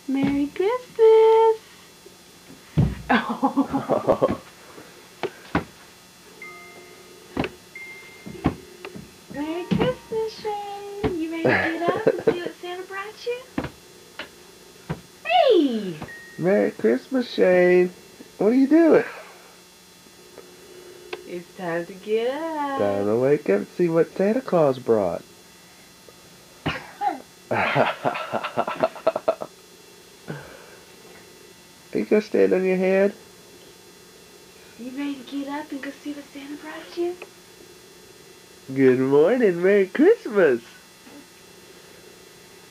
Merry Christmas! Oh. Merry Christmas, Shane! You ready to get up and see what Santa brought you? Hey! Merry Christmas, Shane. What are you doing? It's time to get up. Time to wake up and see what Santa Claus brought. Are you gonna stand on your head? You ready to get up and go see what Santa brought you? Good morning, Merry Christmas.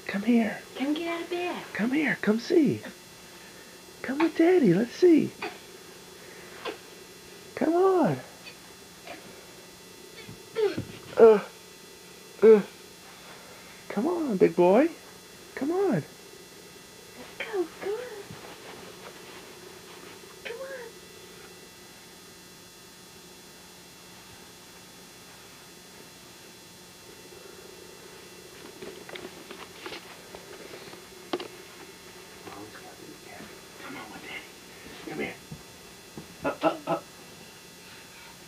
Come here. Come get out of bed. Come here, come see. Come with Daddy, let's see. Come on. Come on, big boy. Come on. Let's go. Come on. Come on. Come on with Daddy. Come here. Up.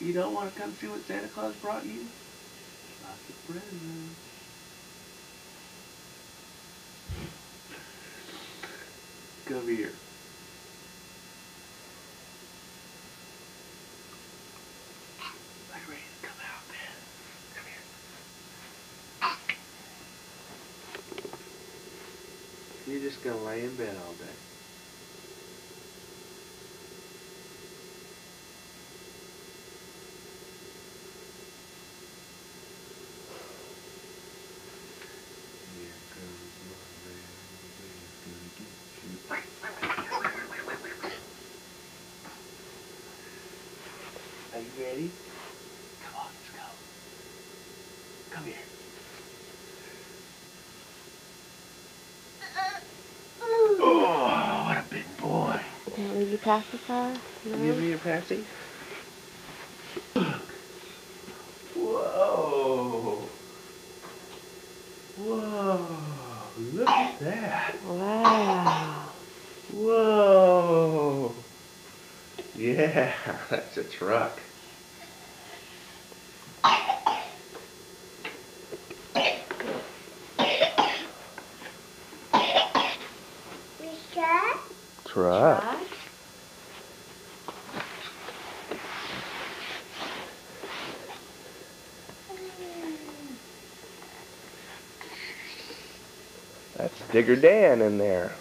You don't want to come see what Santa Claus brought you? Lots of presents. Come here. Are you ready to come out, man? Come here. You're just gonna lay in bed all day. Here comes my man, gonna get you. Are you ready? Come on, let's go. Come here. Oh, what a big boy. Can't leave you pacifier? No? Give me your passy. Whoa. Whoa. Look at that. Wow. Whoa. Yeah, that's a truck. Truck. That's Digger Dan in there.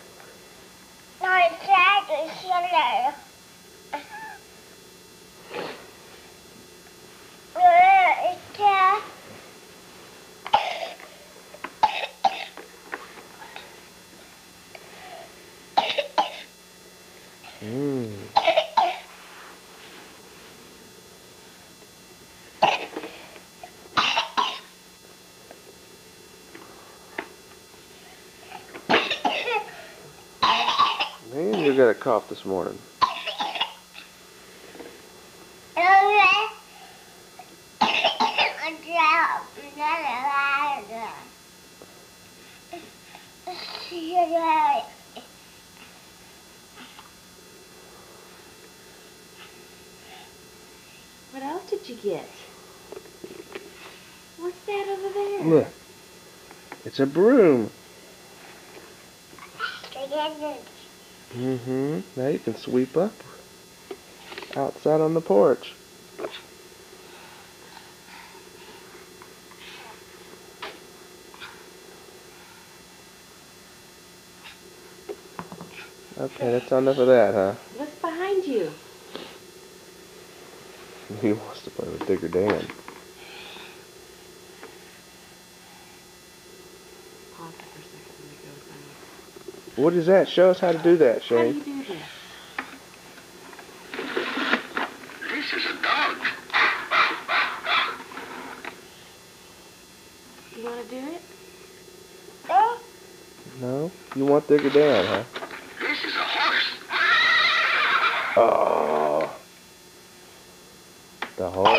Mm. Man, you got a cough this morning. What else did you get? What's that over there? Look, it's a broom. Now you can sweep up outside on the porch. Okay, that's enough of that, huh? What's behind you? He wants to play with Digger Dan. Pause it for a second. Let me go find. What is that? Show us how to do that, How do Shane. you do this? This is a dog. You want to do it? No? You want Digger Dan, huh? This is a horse. Oh. The horse.